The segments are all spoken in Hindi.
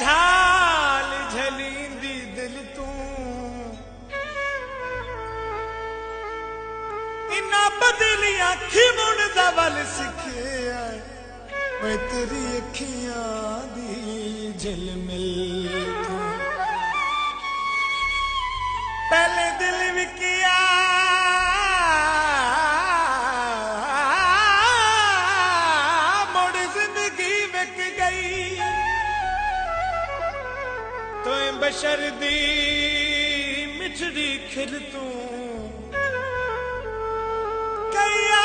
झाल झलींदी दिल तू इना बदली अखी मुड़दा वल सिखिया मैं तेरी अखियां दी झिलमिल तू पहले दिल विकिया मुड़ जिंदगी विक गई तो बशर दी मिठड़ी खिल तू कैया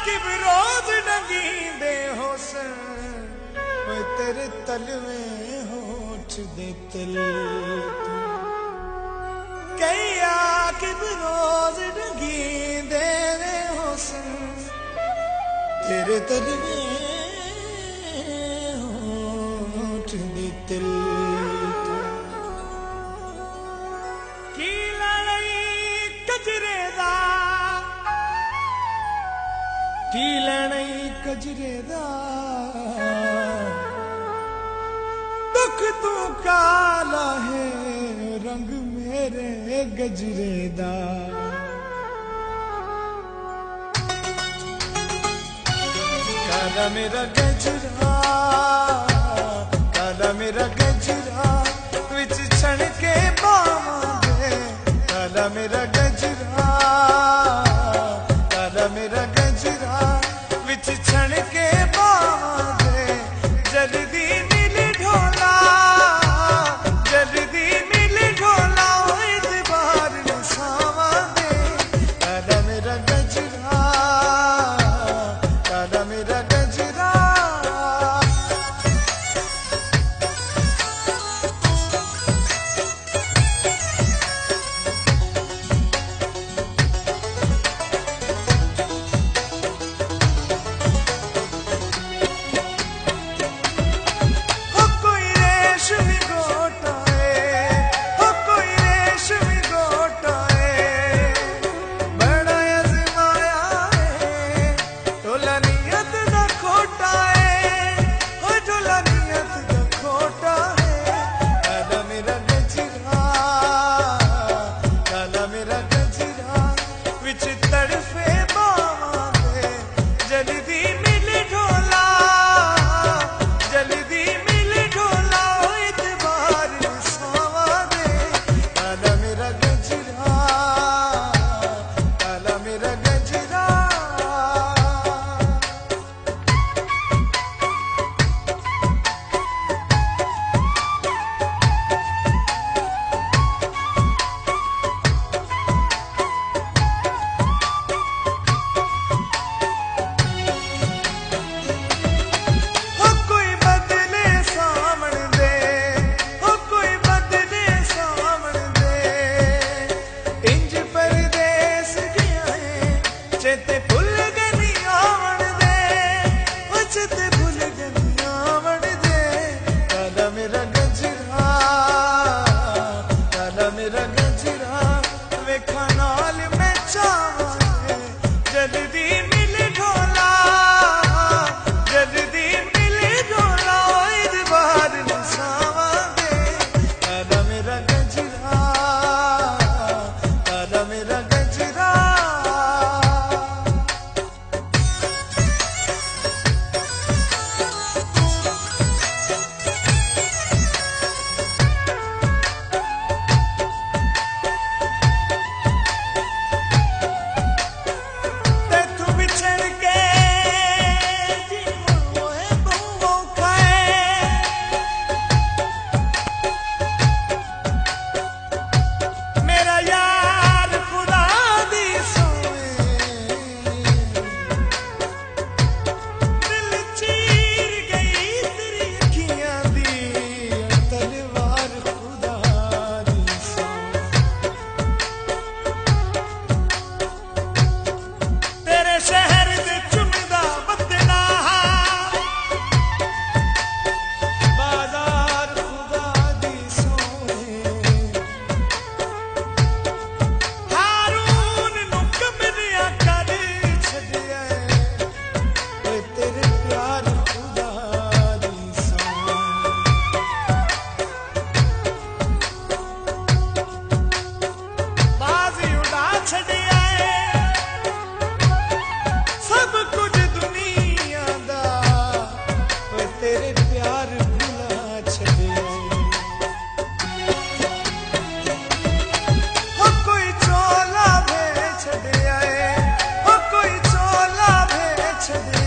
कि रोज नगी दे होसन तेरे तलवे होठ दे तिल तू कैया कि रोज नगी दे होसन तेरे तलवे होठ दे तिल तू की लड़ाई कजरे दा की लड़ाई कजरे दा दुख तू काला है रंग मेरे गजरे दा काला मेरा गजरा काला मेरा गजरा विच छण के बावां दे काला मेरा गजरा काला मेरा गजरा विच छण के बावां दे जल्दी मिल ढोला जल्दी मिल ढोला इतबार निसावा दे काला मेरा गजरा काला मेरा गजरा छड़